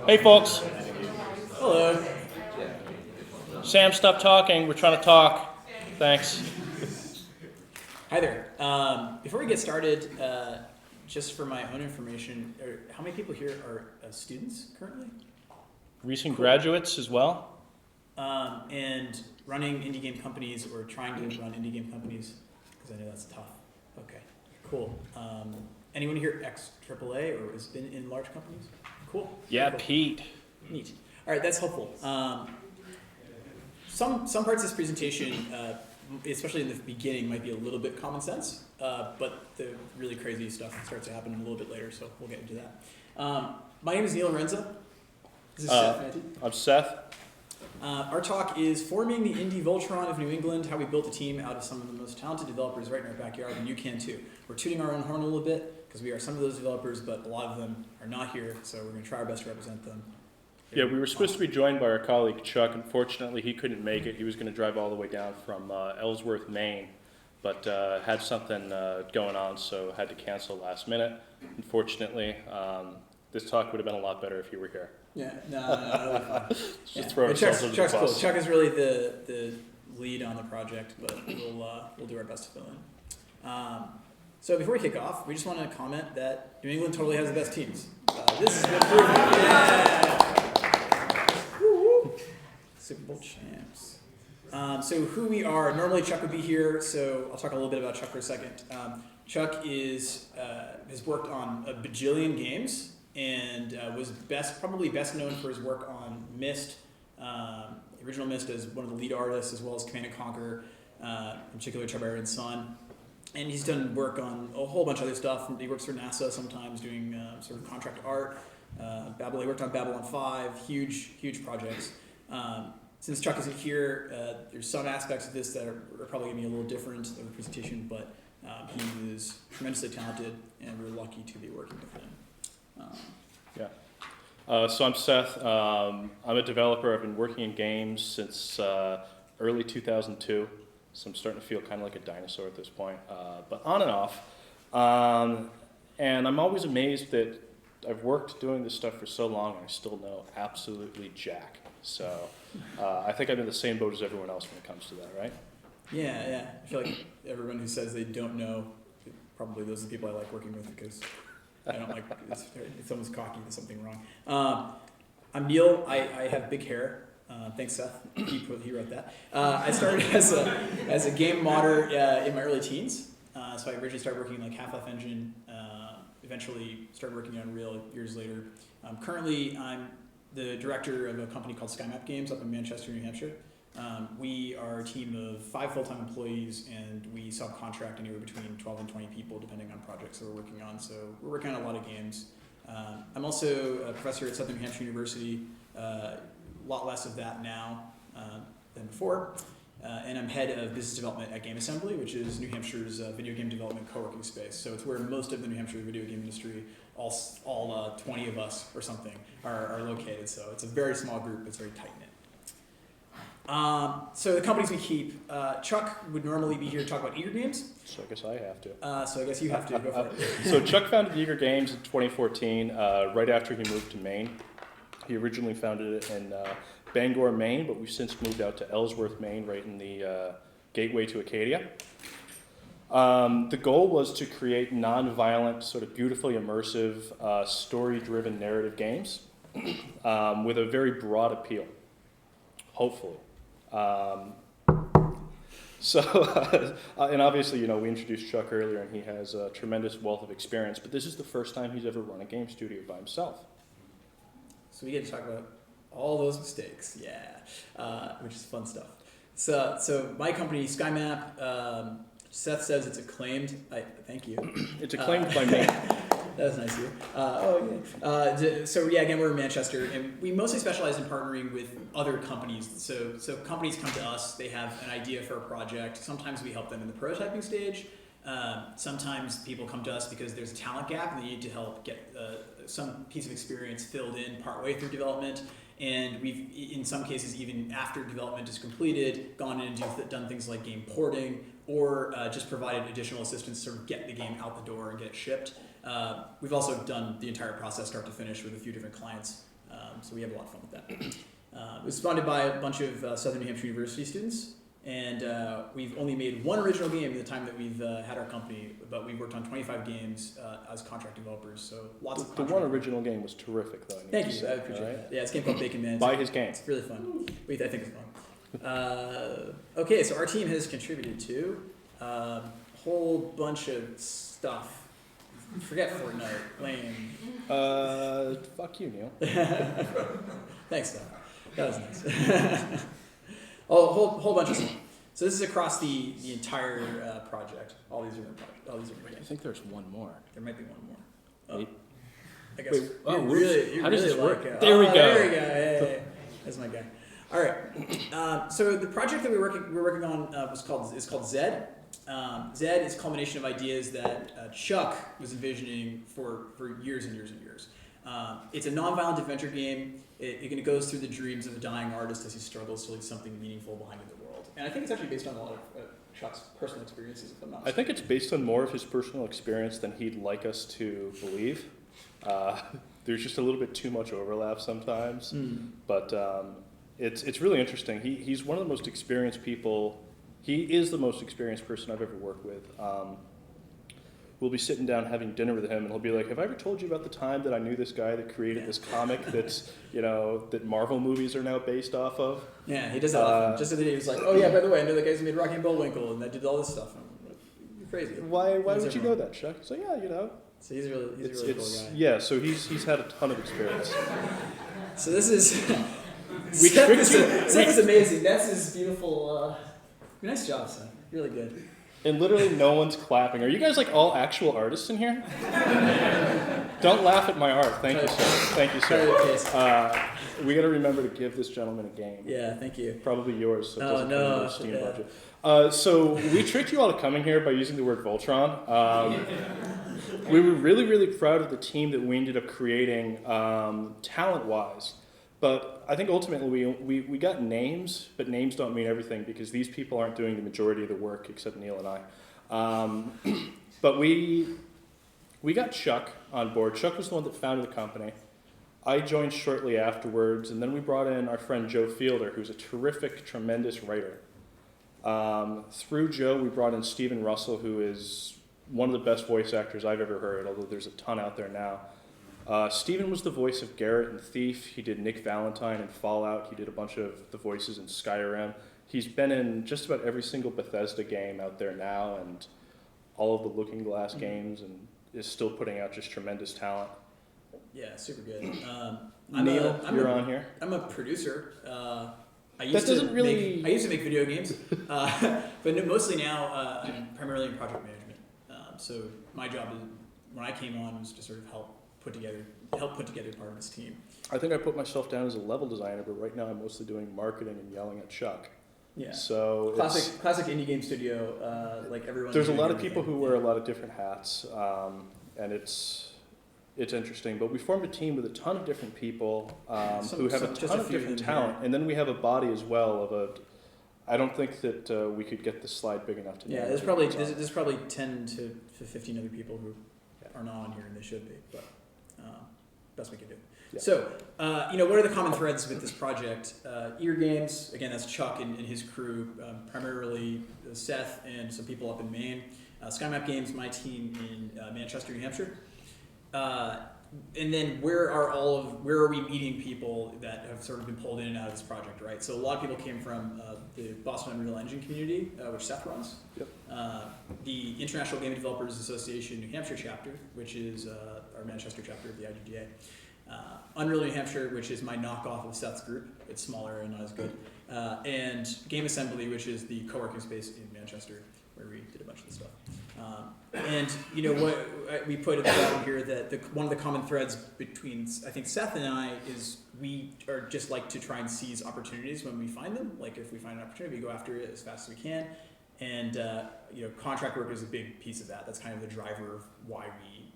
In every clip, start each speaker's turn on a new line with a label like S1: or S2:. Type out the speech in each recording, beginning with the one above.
S1: Hey, folks.
S2: Hello.
S1: Sam, stop talking. We're trying to talk. Thanks.
S2: Hi there. Before we get started, just for my own information, how many people here are students currently?
S1: Recent graduates as well.
S2: And running indie game companies or trying to run indie game companies? Because I know that's tough. Okay, cool. Anyone here ex-AAA or has been in large companies? Cool.
S1: Yeah,
S2: cool.
S1: Pete.
S2: Neat. All right, that's helpful. Some parts of this presentation, especially in the beginning, might be a little bit common sense, but the really crazy stuff starts to happen a little bit later, so we'll get into that. My name is Neal Laurenza. This is Seth Mantie.
S1: I'm Seth.
S2: Our talk is Forming the Indie Voltron of New England, how we built a team out of some of the most talented developers right in our backyard, and you can too. We're tooting our own horn a little bit, because we are some of those developers, but a lot of them are not here, so we're going to try our best to represent them.
S1: Yeah, we were supposed to be joined by our colleague Chuck. Unfortunately, he couldn't make it. He was going to drive all the way down from Ellsworth, Maine, but had something going on, so had to cancel last minute. Unfortunately, this talk would have been a lot better if you were here.
S2: Yeah, no.
S1: Just throw ourselves under the bus.
S2: Cool. Chuck is really the lead on the project, but we'll do our best to fill in. So before we kick off, we just want to comment that New England totally has the best teams. This has been proven. Yeah. Super Bowl champs. So who we are, normally Chuck would be here, so I'll talk a little bit about Chuck for a second. Chuck has worked on a bajillion games and was probably best known for his work on Myst, the original Myst as one of the lead artists, as well as Command & Conquer, in particular Barbarian Sun. And he's done work on a whole bunch of other stuff. He works for NASA sometimes doing sort of contract art. He worked on Babylon 5, huge projects. Since Chuck isn't here, there's some aspects of this that are probably going to be a little different of the presentation, but he is tremendously talented, and we're lucky to be working with him.
S1: So I'm Seth. I'm a developer. I've been working in games since early 2002, so I'm starting to feel kind of like a dinosaur at this point, but on and off. And I'm always amazed that I've worked doing this stuff for so long and I still know absolutely jack. So I think I'm in the same boat as everyone else when it comes to that, right?
S2: Yeah. I feel like everyone who says they don't know, probably those are the people I like working with because I don't like, it's almost cocky, there's something wrong. I'm Neal, I have big hair. Thanks, Seth. He wrote that. I started as a game modder in my early teens. So I originally started working in like Half-Life Engine, eventually started working on Unreal years later. Currently, I'm the director of a company called SkyMap Games up in Manchester, New Hampshire. We are a team of 5 full-time employees, and we subcontract anywhere between 12 and 20 people, depending on projects that we're working on. So we're working on a lot of games. I'm also a professor at Southern New Hampshire University. A lot less of that now than before. And I'm head of business development at Game Assembly, which is New Hampshire's video game development co-working space. So it's where most of the New Hampshire video game industry, all 20 of us or something, are located. So it's a very small group. It's very tight-knit. So the companies we keep, Chuck would normally be here to talk about Eager Games.
S1: So I guess I have to.
S2: So I guess you have to. Go for it.
S1: So Chuck founded Eager Games in 2014, right after he moved to Maine. He originally founded it in Bangor, Maine, but we've since moved out to Ellsworth, Maine, right in the gateway to Acadia. The goal was to create non-violent, sort of beautifully immersive, story-driven narrative games with a very broad appeal, hopefully. And obviously, we introduced Chuck earlier, and he has a tremendous wealth of experience, but this is the first time he's ever run a game studio by himself.
S2: So we get to talk about all those mistakes, which is fun stuff. So my company, SkyMap, Seth says it's acclaimed. Thank you.
S1: It's acclaimed by me.
S2: That was nice of you. So again, we're in Manchester, and we mostly specialize in partnering with other companies. So companies come to us, they have an idea for a project. Sometimes we help them in the prototyping stage. Sometimes people come to us because there's a talent gap and they need to help get some piece of experience filled in partway through development. And we've, in some cases, even after development is completed, gone in and done things like game porting or just provided additional assistance to sort of get the game out the door and get it shipped. We've also done the entire process start to finish with a few different clients, so we have a lot of fun with that. It was funded by a bunch of Southern New Hampshire University students, and we've only made one original game in the time that we've had our company, but we worked on 25 games as contract developers, so lots of
S1: The one original game was terrific, though.
S2: Thank you, I appreciate that. Yeah, it's a game called Bacon Man.
S1: Buy his game.
S2: It's really fun. I think it's fun. Okay, so our team has contributed to a whole bunch of stuff. Forget Fortnite, lame.
S1: Fuck you, Neal.
S2: Thanks, Doc. That was nice. Oh, whole bunch of stuff. So this is across the entire project. All these different
S1: Wait, I
S2: games.
S1: think there's one more.
S2: There might be one more. Oh,
S1: Wait.
S2: I guess.
S1: Wait, oh,
S2: You
S1: how does
S2: really
S1: this work?
S2: like it.
S1: There we go.
S2: There we go. Hey, that's my guy. All right. So the project that we're working on is called Zed. Zed is a culmination of ideas that Chuck was envisioning for years and years and years. It's a non-violent adventure game. It goes through the dreams of a dying artist as he struggles to leave something meaningful behind in the world. And I think it's actually based on a lot of Chuck's personal experiences, if I'm not
S1: I
S2: mistaken.
S1: think it's based on more of his personal experience than he'd like us to believe. There's just a little bit too much overlap sometimes, but it's really interesting. He's one of the most experienced people. He is the most experienced person I've ever worked with. We'll be sitting down having dinner with him, and he'll be like, "Have I ever told you about the time that I knew this guy that created this comic that's that Marvel movies are now based off of?"
S2: Yeah, he does that often. Just the other day, he was like, "Oh yeah, by the way, I know the guys who made Rocky and Bullwinkle, and that did all this stuff." You're crazy.
S1: Why would you know that, Chuck? He's like, "Yeah,
S2: So he's a really cool guy.
S1: Yeah, so he's had a ton of experience.
S2: So this is
S1: We
S2: Seth
S1: tricked you.
S2: Seth is amazing. That's his beautiful. Nice job, Seth. Really good.
S1: And literally no one's clapping. Are you guys like all actual artists in here? Don't laugh at my art. Thank you, sir. Thank you, sir. We got to remember to give this gentleman a game.
S2: Yeah, thank you.
S1: Probably yours, so it doesn't
S2: no,
S1: come into the Steam budget. So we tricked you all to coming here by using the word Voltron. We were really, really proud of the team that we ended up creating talent-wise. But I think ultimately we got names, but names don't mean everything because these people aren't doing the majority of the work except Neal and I. But we got Chuck on board. Chuck was the one that founded the company. I joined shortly afterwards, and then we brought in our friend Joe Fielder, who's a terrific, tremendous writer. Through Joe, we brought in Stephen Russell, who is one of the best voice actors I've ever heard, although there's a ton out there now. Stephen was the voice of Garrett in Thief. He did Nick Valentine in Fallout. He did a bunch of the voices in Skyrim. He's been in just about every single Bethesda game out there now and all of the Looking Glass games, and is still putting out just tremendous talent.
S2: Yeah, super good.
S1: Neal, you're on here.
S2: I'm a producer. I
S1: used to
S2: make video games, but mostly now I'm primarily in project management. So my job is, when I came on, was to sort of help put together part of this team.
S1: I think I put myself down as a level designer, but right now I'm mostly doing marketing and yelling at Chuck.
S2: Yeah.
S1: So
S2: classic indie game studio, like everyone.
S1: There's a lot of people who wear a lot of different hats, and it's interesting. But we formed a team with a ton of different people who have a ton of different talent, and then we have a body as well of a. I don't think that we could get the slide big enough to.
S2: Yeah, there's probably 10 to 15 other people who are not on here, and they should be, but best we can do.
S1: Yeah.
S2: So, what are the common threads with this project? Ear Games, again, that's Chuck and his crew, primarily Seth and some people up in Maine. SkyMap Games, my team in Manchester, New Hampshire. And then where are we meeting people that have sort of been pulled in and out of this project, right? So a lot of people came from the Boston Unreal Engine community, which Seth runs.
S1: Yep.
S2: The International Game Developers Association New Hampshire chapter, which is our Manchester chapter of the IGDA. Unreal New Hampshire, which is my knockoff of Seth's group. It's smaller and not as good. And Game Assembly, which is the co-working space in Manchester, where we did a bunch of this stuff. And what we put at the bottom here, that one of the common threads between, I think, Seth and I is we are just like to try and seize opportunities when we find them. Like if we find an opportunity, we go after it as fast as we can. And contract work is a big piece of that. That's kind of the driver of why we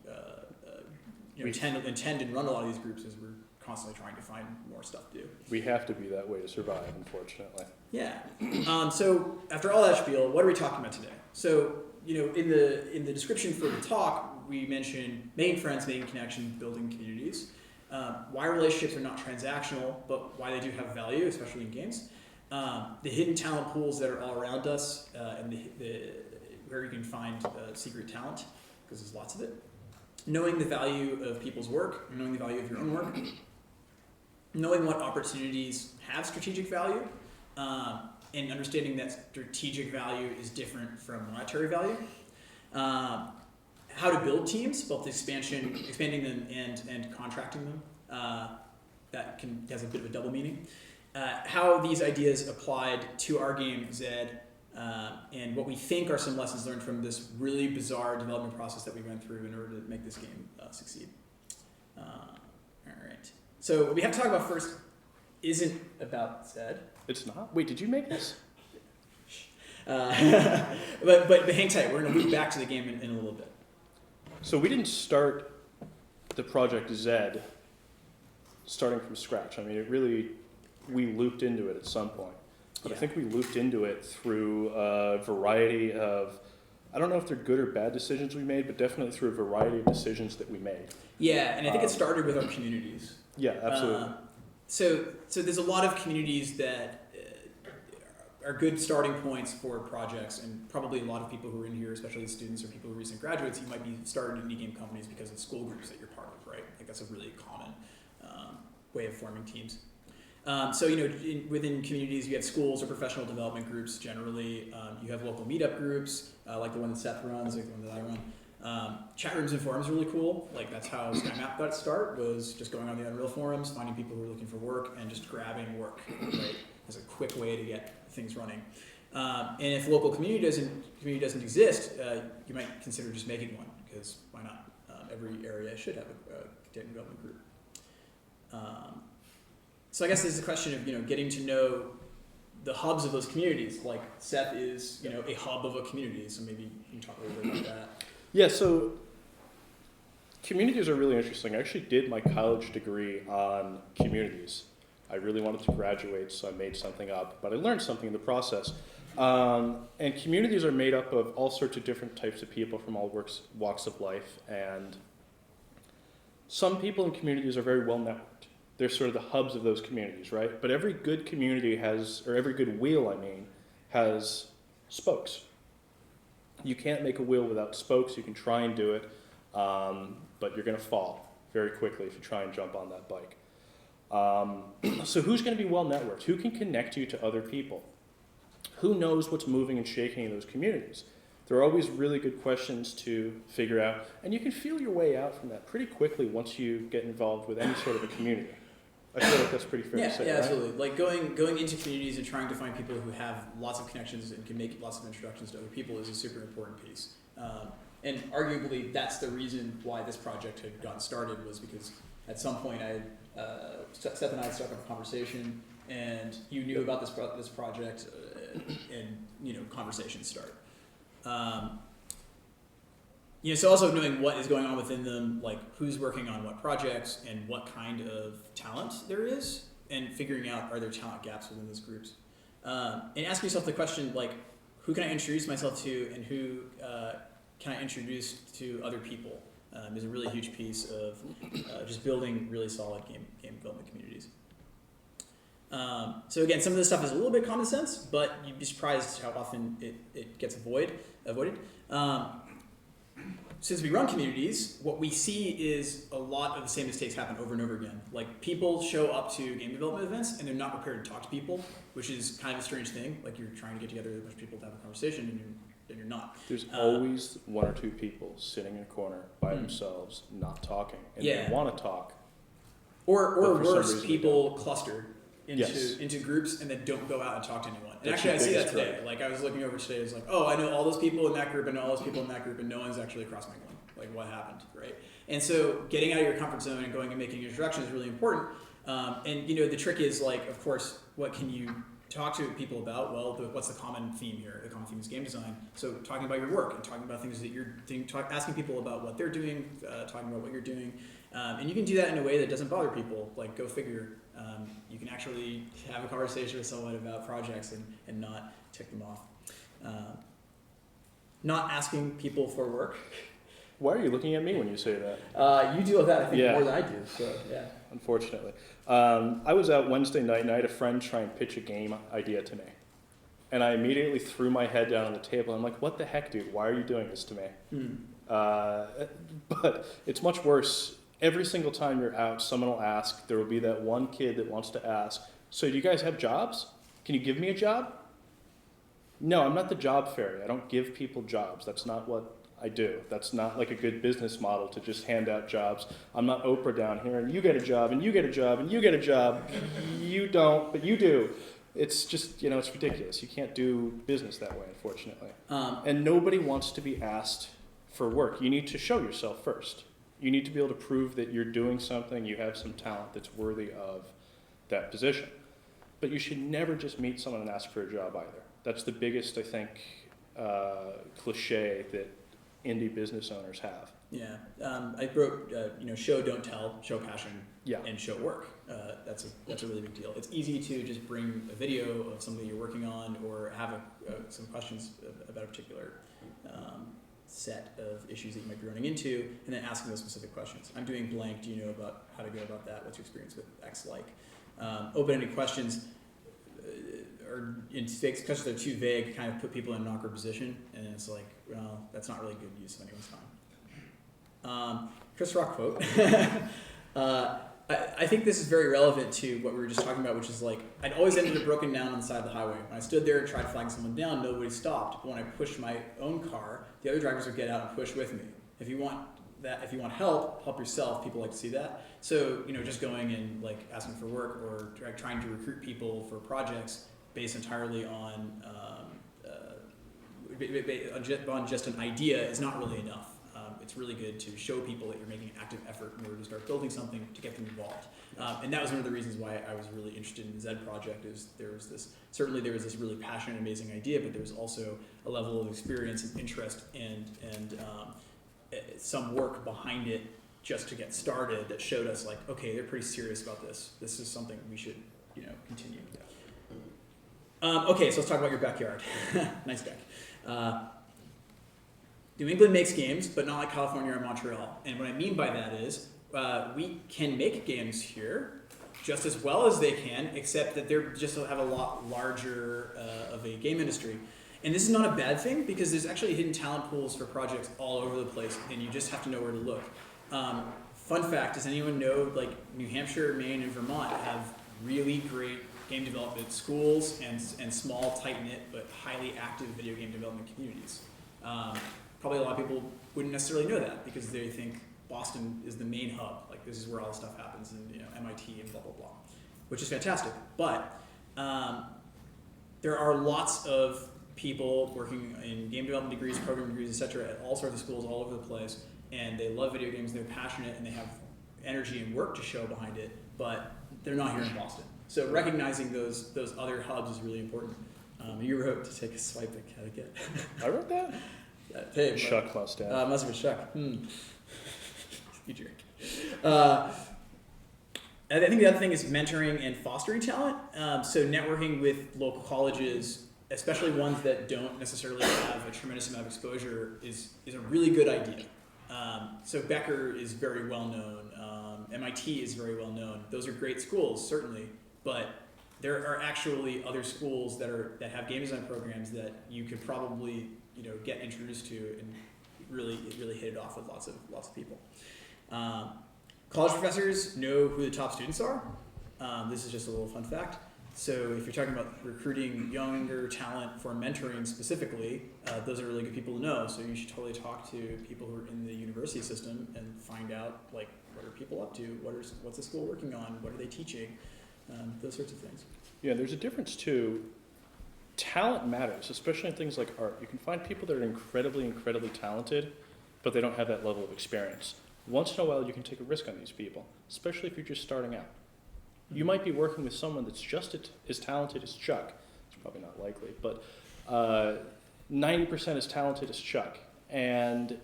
S2: intend and run a lot of these groups, is we're constantly trying to find more stuff to do.
S1: We have to be that way to survive, unfortunately.
S2: Yeah. So after all that spiel, what are we talking about today? So in the description for the talk, we mentioned making friends, making connections, building communities. Why relationships are not transactional, but why they do have value, especially in games. The hidden talent pools that are all around us, and where you can find secret talent, because there's lots of it. Knowing the value of people's work, knowing the value of your own work, knowing what opportunities have strategic value, and understanding that strategic value is different from monetary value. How to build teams, both expanding them and contracting them. Has a bit of a double meaning. How these ideas applied to our game, Zed, and what we think are some lessons learned from this really bizarre development process that we went through in order to make this game succeed. All right. So what we have to talk about first isn't about Zed.
S1: It's not? Wait, did you make this?
S2: But hang tight. We're going to loop back to the game in a little bit.
S1: So we didn't start the project Zed starting from scratch. I mean, we looped into it at some point. But I think we looped into it through a variety of, I don't know if they're good or bad decisions we made, but definitely through a variety of decisions that we made.
S2: Yeah, and I think it started with our communities.
S1: Yeah, absolutely.
S2: So there's a lot of communities that are good starting points for projects, and probably a lot of people who are in here, especially students or people who are recent graduates, you might be starting indie game companies because of school groups that you're part of, right? Like that's a really common way of forming teams. So within communities, you have schools or professional development groups. Generally, you have local meetup groups, like the one that Seth runs, like the one that I run. Chat rooms and forums are really cool. Like that's how SkyMap got its start, was just going on the Unreal forums, finding people who are looking for work, and just grabbing work, right? As a quick way to get things running. And if local community doesn't exist, you might consider just making one, because why not? Every area should have a game development group. So I guess there's a question of getting to know the hubs of those communities. Like Seth is a hub of a community, so maybe you can talk a little bit about that.
S1: Yeah, so communities are really interesting. I actually did my college degree on communities. I really wanted to graduate, so I made something up, but I learned something in the process. And communities are made up of all sorts of different types of people from all walks of life, and some people in communities are very well networked. They're sort of the hubs of those communities, right? But every good community every good wheel, has spokes. You can't make a wheel without spokes. You can try and do it, but you're going to fall very quickly if you try and jump on that bike. So who's going to be well networked? Who can connect you to other people? Who knows what's moving and shaking in those communities? There are always really good questions to figure out, and you can feel your way out from that pretty quickly once you get involved with any sort of a community. I feel like that's pretty fair to say,
S2: yeah,
S1: right?
S2: Absolutely. Like going into communities and trying to find people who have lots of connections and can make lots of introductions to other people is a super important piece. And arguably, that's the reason why this project had gotten started, was because at some point Seth and I had struck up a conversation, and you knew about this project, and conversations start. So also knowing what is going on within them, like who's working on what projects and what kind of talent there is, and figuring out are there talent gaps within those groups. And asking yourself the question, like, who can I introduce myself to, and who can I introduce to other people, is a really huge piece of just building really solid game development communities. So again, some of this stuff is a little bit common sense, but you'd be surprised how often it gets avoided. Since we run communities, what we see is a lot of the same mistakes happen over and over again. Like people show up to game development events and they're not prepared to talk to people, which is kind of a strange thing. Like you're trying to get together with a bunch of people to have a conversation, and you're not.
S1: There's always one or two people sitting in a corner by themselves, not talking, and they want to talk.
S2: Or worse, people clustered into groups and then don't go out and talk to anyone. And actually, I see that today. Like I was looking over today, it's like, oh, I know all those people in that group, and all those people in that group, and no one's actually cross mingling. Like what happened, right? And so getting out of your comfort zone and going and making introductions is really important. And the trick is, like, of course, what can you talk to people about? Well, what's the common theme here? The common theme is game design. So talking about your work and talking about things that you're doing, asking people about what they're doing, talking about what you're doing. And you can do that in a way that doesn't bother people. Like, go figure. You can actually have a conversation with someone about projects and not tick them off. Not asking people for work.
S1: Why are you looking at me when you say that?
S2: You deal with that, I think,
S1: Yeah.
S2: more than I do. So yeah.
S1: Unfortunately. I was out Wednesday night and I had a friend try and pitch a game idea to me. And I immediately threw my head down on the table. I'm like, what the heck, dude? Why are you doing this to me? But it's much worse. Every single time you're out, someone will ask, there will be that one kid that wants to ask, so do you guys have jobs? Can you give me a job? No, I'm not the job fairy. I don't give people jobs. That's not what I do. That's not like a good business model to just hand out jobs. I'm not Oprah down here and you get a job and you get a job and you get a job. You don't, but you do. It's just, it's ridiculous. You can't do business that way, unfortunately. And nobody wants to be asked for work. You need to show yourself first. You need to be able to prove that you're doing something, you have some talent that's worthy of that position. But you should never just meet someone and ask for a job either. That's the biggest, I think, cliche that indie business owners have.
S2: Yeah, I wrote, show, don't tell, show passion, and show work. That's a really big deal. It's easy to just bring a video of something you're working on or have some questions about a particular set of issues that you might be running into, and then asking those specific questions. I'm doing blank. Do you know about how to go about that? What's your experience with X like? Open-ended questions, or questions that are too vague, kind of put people in an awkward position, and it's like, well, that's not really good use of anyone's time. Chris Rock quote. I think this is very relevant to what we were just talking about, which is like, I'd always ended up broken down on the side of the highway. When I stood there and tried flagging someone down, nobody stopped. But when I pushed my own car, the other drivers would get out and push with me. If you want help yourself. People like to see that. So, just going and like asking for work or trying to recruit people for projects based entirely on just an idea is not really enough. It's really good to show people that you're making an active effort in order to start building something to get them involved. And that was one of the reasons why I was really interested in the Zed project. Is there was this really passionate, amazing idea, but there was also a level of experience and interest and some work behind it just to get started that showed us like, okay, they're pretty serious about this. This is something we should, continue. Okay, so let's talk about your backyard. Nice deck. New England makes games, but not like California or Montreal. And what I mean by that is we can make games here just as well as they can, except that they're just have a lot larger of a game industry. And this is not a bad thing because there's actually hidden talent pools for projects all over the place, and you just have to know where to look. Fun fact, does anyone know like New Hampshire, Maine, and Vermont have really great game development schools and small, tight-knit, but highly active video game development communities? Probably a lot of people wouldn't necessarily know that because they think Boston is the main hub. Like this is where all this stuff happens, and MIT and blah blah blah, which is fantastic. But there are lots of people working in game development degrees, program degrees, etc. at all sorts of schools all over the place, and they love video games. They're passionate and they have energy and work to show behind it, but they're not here in Boston. So recognizing those other hubs is really important. You wrote to take a swipe at Connecticut.
S1: I wrote that?
S2: Hey,
S1: Shuck must have.
S2: Must have been Shuck. You jerk. I think the other thing is mentoring and fostering talent. So networking with local colleges, especially ones that don't necessarily have a tremendous amount of exposure, is a really good idea. So Becker is very well known. MIT is very well known. Those are great schools, certainly, but there are actually other schools that have game design programs that you could probably get introduced to and really hit it off with lots of people. College professors know who the top students are. This is just a little fun fact. So if you're talking about recruiting younger talent for mentoring specifically, those are really good people to know. So you should totally talk to people who are in the university system and find out like what are people up to, what's the school working on, what are they teaching, those sorts of things.
S1: Yeah, there's a difference too. Talent matters, especially in things like art. You can find people that are incredibly, incredibly talented, but they don't have that level of experience. Once in a while, you can take a risk on these people, especially if you're just starting out. You might be working with someone that's just as talented as Chuck. It's probably not likely, but 90% as talented as Chuck, and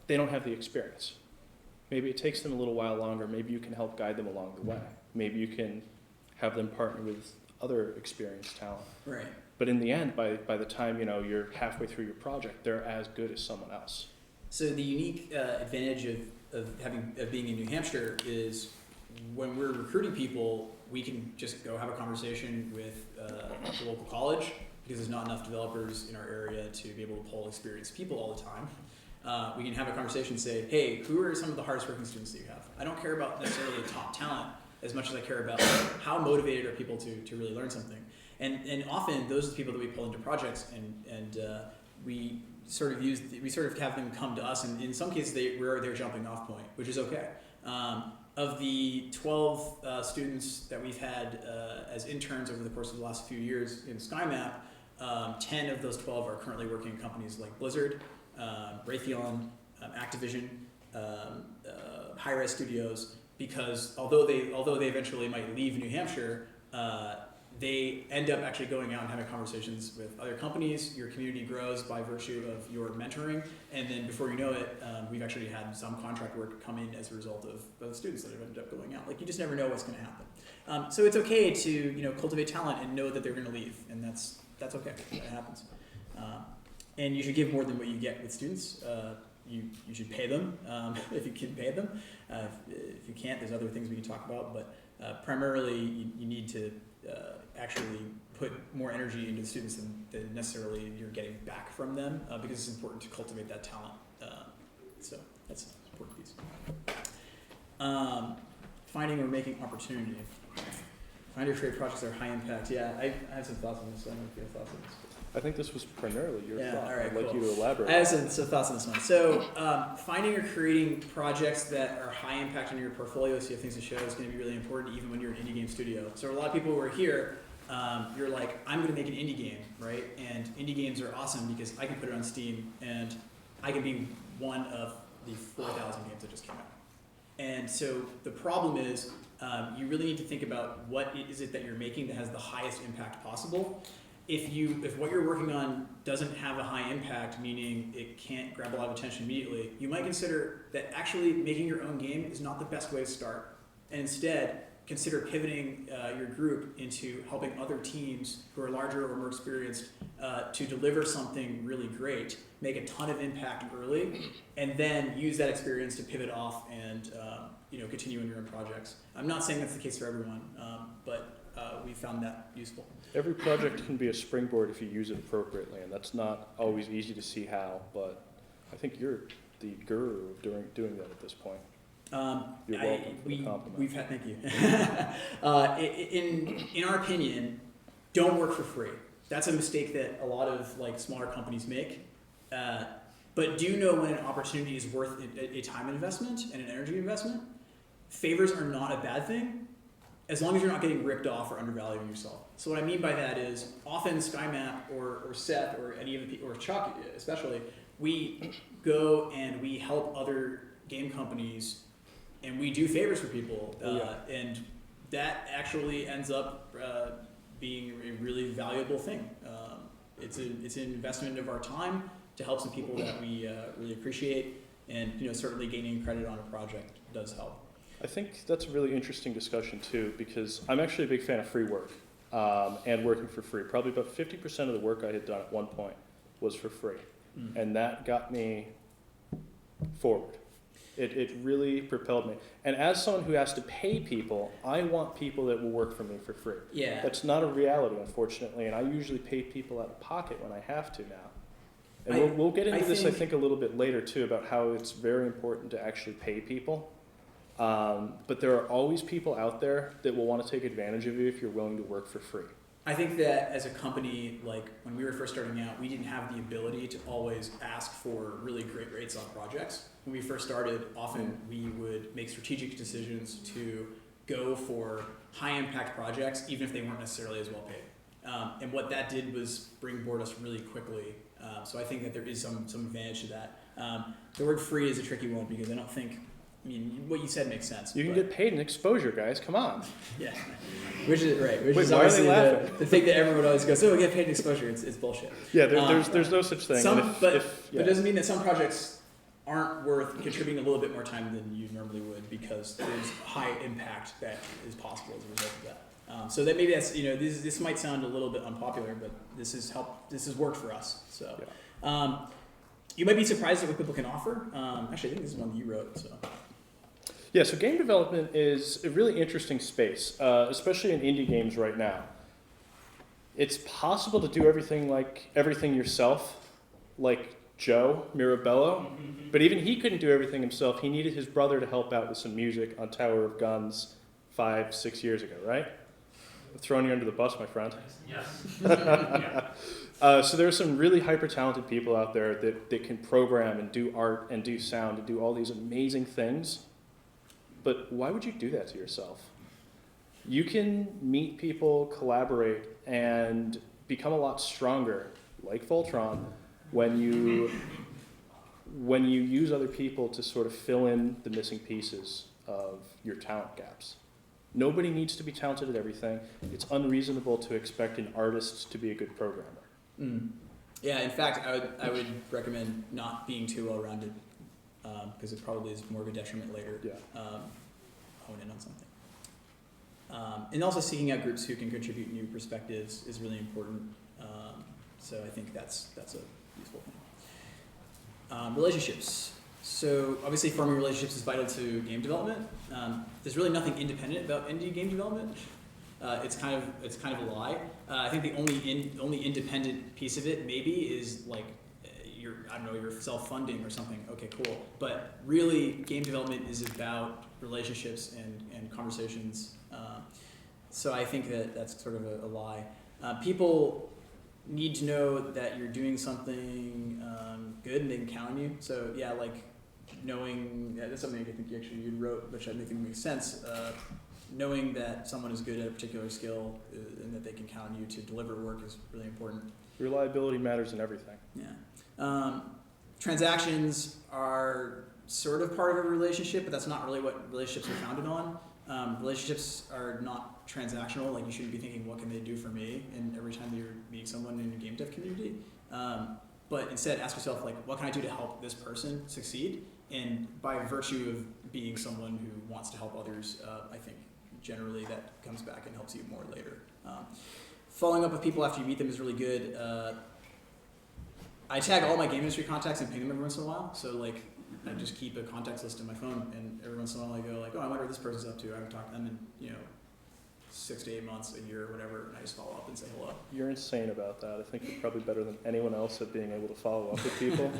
S1: they don't have the experience. Maybe it takes them a little while longer. Maybe you can help guide them along the way. Maybe you can have them partner with other experienced talent.
S2: Right.
S1: But in the end, by the time you're halfway through your project, they're as good as someone else.
S2: So the unique advantage of being in New Hampshire is when we're recruiting people, we can just go have a conversation with the local college, because there's not enough developers in our area to be able to pull experienced people all the time. We can have a conversation and say, hey, who are some of the hardest working students that you have? I don't care about necessarily top talent as much as I care about how motivated are people to really learn something. And often those are the people that we pull into projects, and we sort of have them come to us, and in some cases we're their jumping off point, which is okay. Of the 12 students that we've had as interns over the course of the last few years in SkyMap, 10 of those 12 are currently working in companies like Blizzard, Raytheon, Activision, Hi-Res Studios, because although they eventually might leave New Hampshire, they end up actually going out and having conversations with other companies. Your community grows by virtue of your mentoring, and then before you know it, we've actually had some contract work come in as a result of the students that have ended up going out. Like, you just never know what's going to happen. So it's okay to cultivate talent and know that they're going to leave, and that's okay. That happens. And you should give more than what you get with students. You should pay them if you can pay them. If you can't, there's other things we can talk about, but primarily you need to actually put more energy into the students than necessarily you're getting back from them, because it's important to cultivate that talent. So that's an important piece. Finding or making opportunity. Find or create projects that are high impact. Yeah, I have some thoughts on this. I don't know if you have thoughts on this.
S1: I think this was primarily your thought.
S2: All right,
S1: I'd like
S2: cool.
S1: you to elaborate.
S2: I have some thoughts on this one. So finding or creating projects that are high impact on your portfolio, so you have things to show, is going to be really important even when you're an indie game studio. So a lot of people who are here, you're like, I'm going to make an indie game, right? And indie games are awesome because I can put it on Steam and I can be one of the 4,000 games that just came out. And so the problem is you really need to think about what is it that you're making that has the highest impact possible. If what you're working on doesn't have a high impact, meaning it can't grab a lot of attention immediately, you might consider that actually making your own game is not the best way to start. And instead, consider pivoting your group into helping other teams who are larger or more experienced to deliver something really great, make a ton of impact early, and then use that experience to pivot off and continue in your own projects. I'm not saying that's the case for everyone, but we found that useful.
S1: Every project can be a springboard if you use it appropriately, and that's not always easy to see how, but I think you're the guru of doing that at this point. You're welcome for the compliment.
S2: We've had, thank you. In our opinion, don't work for free. That's a mistake that a lot of smaller companies make. But do know when an opportunity is worth a time investment and an energy investment. Favors are not a bad thing, as long as you're not getting ripped off or undervaluing yourself. So what I mean by that is, often SkyMap or Seth or any of the people, or Chuck especially, we go and we help other game companies and we do favors for people. And that actually ends up being a really valuable thing. It's an investment of our time to help some people that we really appreciate, and certainly gaining credit on a project does help.
S1: I think that's a really interesting discussion too, because I'm actually a big fan of free work and working for free. Probably about 50% of the work I had done at one point was for free. And that got me forward. It really propelled me. And as someone who has to pay people, I want people that will work for me for free.
S2: Yeah.
S1: That's not a reality, unfortunately, and I usually pay people out of pocket when I have to now. And we'll get into this, I think, a little bit later too, about how it's very important to actually pay people. But there are always people out there that will want to take advantage of you if you're willing to work for free.
S2: I think that as a company, when we were first starting out, we didn't have the ability to always ask for really great rates on projects. When we first started, often we would make strategic decisions to go for high impact projects, even if they weren't necessarily as well paid. And what that did was springboard us really quickly. So I think that there is some advantage to that. The word free is a tricky one because I don't think, what you said makes sense.
S1: You can get paid in exposure, guys. Come on.
S2: Yeah, which is right. Which
S1: Wait,
S2: is
S1: why are they
S2: obviously
S1: laughing?
S2: the thing that everyone always goes, "Oh, we get paid in exposure." It's bullshit.
S1: Yeah, there's no such thing.
S2: But it doesn't mean that some projects aren't worth contributing a little bit more time than you normally would, because there's high impact that is possible as a result of that. So that maybe that's this might sound a little bit unpopular, but this has worked for us. So.
S1: Yeah.
S2: you might be surprised at what people can offer. Actually, I think this is one that you wrote. So.
S1: Yeah, so game development is a really interesting space, especially in indie games right now. It's possible to do everything yourself, like Joe Mirabello, but even he couldn't do everything himself. He needed his brother to help out with some music on Tower of Guns 5-6 years ago, right? I'm throwing you under the bus, my friend.
S3: Yes.
S1: So there are some really hyper-talented people out there that can program and do art and do sound and do all these amazing things. But why would you do that to yourself? You can meet people, collaborate, and become a lot stronger, like Voltron, when you use other people to sort of fill in the missing pieces of your talent gaps. Nobody needs to be talented at everything. It's unreasonable to expect an artist to be a good programmer.
S2: Mm. Yeah, in fact, I would recommend not being too well-rounded because it probably is more of a detriment later.
S1: Yeah.
S2: Hone in on something. And also seeking out groups who can contribute new perspectives is really important. So I think that's a useful thing. Relationships. So obviously forming relationships is vital to game development. There's really nothing independent about indie game development. It's kind of a lie. I think the only independent piece of it maybe is like you're self-funding or something. Okay, cool. But really, game development is about relationships and conversations. So I think that's sort of a lie. People need to know that you're doing something good and they can count on you. So yeah, like knowing that's something I think you wrote, which I think makes sense. Knowing that someone is good at a particular skill and that they can count on you to deliver work is really important.
S1: Reliability matters in everything.
S2: Yeah. Transactions are sort of part of a relationship, but that's not really what relationships are founded on. Relationships are not transactional. Like you shouldn't be thinking, what can they do for me? And every time you're meeting someone in your game dev community. But instead ask yourself, like, what can I do to help this person succeed? And by virtue of being someone who wants to help others, I think generally that comes back and helps you more later. Following up with people after you meet them is really good. I tag all my game industry contacts and ping them every once in a while. So like, I just keep a contacts list in my phone, and every once in a while I go like, oh, I wonder what this person's up to. I haven't talked to them in 6 to 8 months, a year, or whatever, and I just follow up and say hello.
S1: You're insane about that. I think you're probably better than anyone else at being able to follow up with people.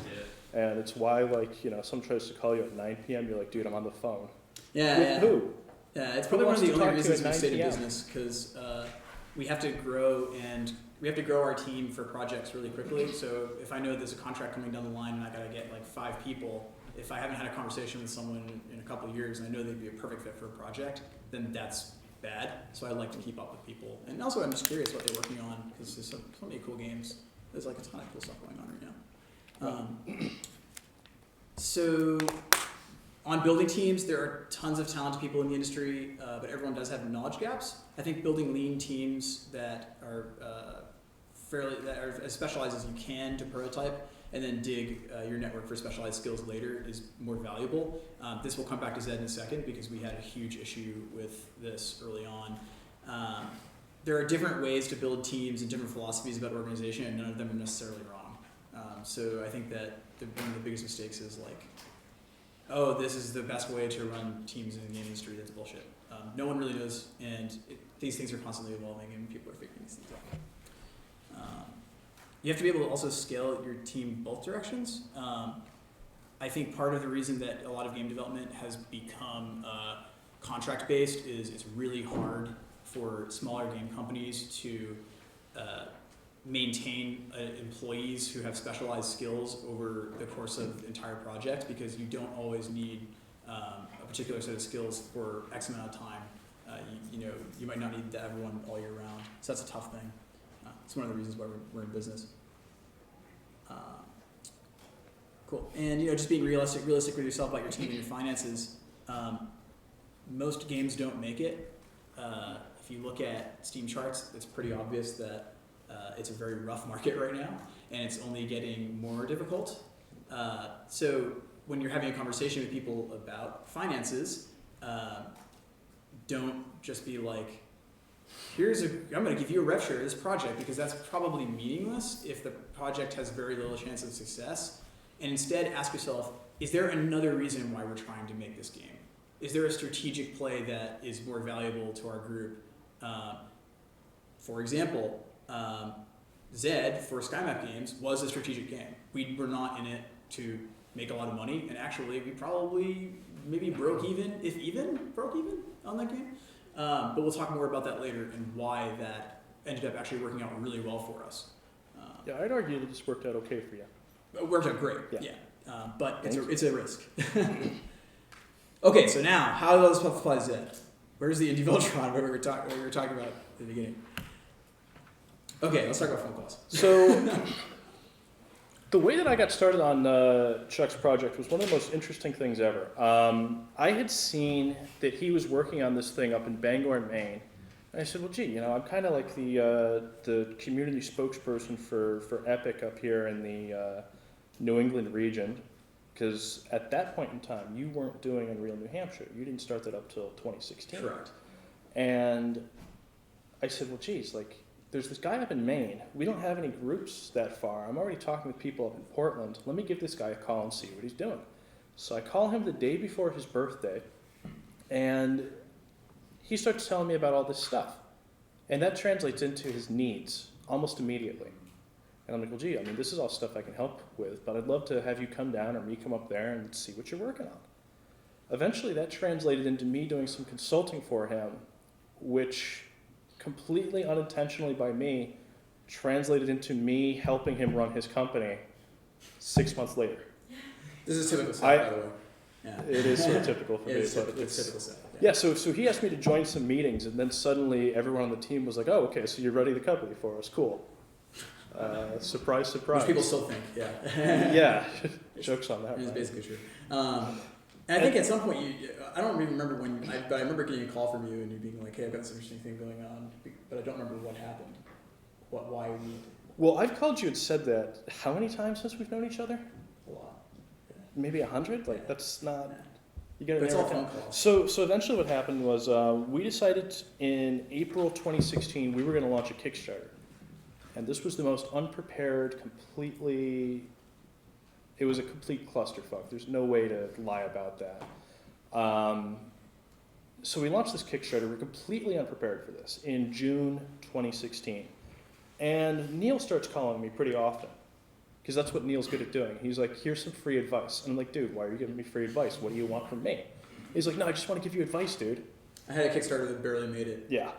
S1: And it's why, like, someone tries to call you at 9 p.m., you're like, dude, I'm on the phone.
S2: Yeah.
S1: With who?
S2: Yeah, it's probably one of the only reasons we stayed in
S1: 9
S2: business, because we have to grow our team for projects really quickly. So if I know there's a contract coming down the line and I gotta get like 5 people, if I haven't had a conversation with someone in a couple of years and I know they'd be a perfect fit for a project, then that's bad. So I like to keep up with people. And also I'm just curious what they're working on, because there's so many cool games. There's like a ton of cool stuff going on right now. So on building teams, there are tons of talented people in the industry, but everyone does have knowledge gaps. I think building lean teams that are as specialized as you can to prototype, and then dig your network for specialized skills later is more valuable. This will come back to Zed in a second because we had a huge issue with this early on. There are different ways to build teams and different philosophies about organization, and none of them are necessarily wrong. So I think that one of the biggest mistakes is like, oh, this is the best way to run teams in the game industry. That's bullshit. No one really knows, and these things are constantly evolving, and people are figuring these things out. You have to be able to also scale your team both directions. I think part of the reason that a lot of game development has become contract-based is it's really hard for smaller game companies to maintain employees who have specialized skills over the course of the entire project, because you don't always need a particular set of skills for X amount of time. You might not need to have one all year round. So that's a tough thing. It's one of the reasons why we're in business. Cool. And just being realistic with yourself about your team and your finances. Most games don't make it. If you look at Steam charts, it's pretty obvious that it's a very rough market right now, and it's only getting more difficult. So when you're having a conversation with people about finances, don't just be like, I'm going to give you a rev share of this project, because that's probably meaningless if the project has very little chance of success. and instead ask yourself, is there another reason why we're trying to make this game? Is there a strategic play that is more valuable to our group? For example, Zed for SkyMap Games was a strategic game. We were not in it to make a lot of money, and actually we probably maybe broke even on that game. But we'll talk more about that later and why that ended up actually working out really well for us.
S1: Yeah, I'd argue that this worked out okay for you.
S2: It worked out great,
S1: Yeah.
S2: but it's a risk. Okay, so now, how does this apply to Zed? Where's the Indie Voltron we were talking about at the beginning? Okay, let's talk about phone calls.
S1: So, the way that I got started on Chuck's project was one of the most interesting things ever. I had seen that he was working on this thing up in Bangor, Maine. And I said, well, gee, I'm kind of like the community spokesperson for Epic up here in the New England region. Because at that point in time, you weren't doing Unreal New Hampshire. You didn't start that up till 2016.
S2: Correct.
S1: And I said, well, geez, there's this guy up in Maine. We don't have any groups that far. I'm already talking with people up in Portland. Let me give this guy a call and see what he's doing. So I call him the day before his birthday, and he starts telling me about all this stuff. And that translates into his needs almost immediately. And I'm like, well, gee, this is all stuff I can help with, but I'd love to have you come down or me come up there and see what you're working on. Eventually, that translated into me doing some consulting for him, which completely unintentionally by me translated into me helping him run his company 6 months later.
S2: This is typical stuff, by the way. Yeah.
S1: It is sort of typical for me.
S2: It's
S1: But
S2: typical stuff.
S1: yeah, so he asked me to join some meetings, and then suddenly everyone on the team was like, oh, okay, so you're running the company for us, cool. Surprise, surprise.
S2: Which people still think, yeah.
S1: Yeah, jokes on that.
S2: It's
S1: Right?
S2: basically true. And I think at some point, I don't even remember but I remember getting a call from you and you being like, hey, I've got this interesting thing going on, but I don't remember what happened, why we.
S1: Well, I've called you and said that how many times since we've known each other?
S2: A lot. Yeah.
S1: Maybe 100?
S2: Yeah.
S1: That's not.
S2: Yeah.
S1: You gotta
S2: But it's
S1: narrow
S2: all
S1: it down.
S2: phone calls.
S1: So eventually, what happened was we decided in April 2016 we were going to launch a Kickstarter, and this was the most unprepared, It was a complete clusterfuck. There's no way to lie about that. So we launched this Kickstarter. We're completely unprepared for this in June 2016. And Neal starts calling me pretty often because that's what Neal's good at doing. He's like, here's some free advice. And I'm like, dude, why are you giving me free advice? What do you want from me? He's like, no, I just want to give you advice, dude.
S2: I had a Kickstarter that barely made it.
S1: Yeah.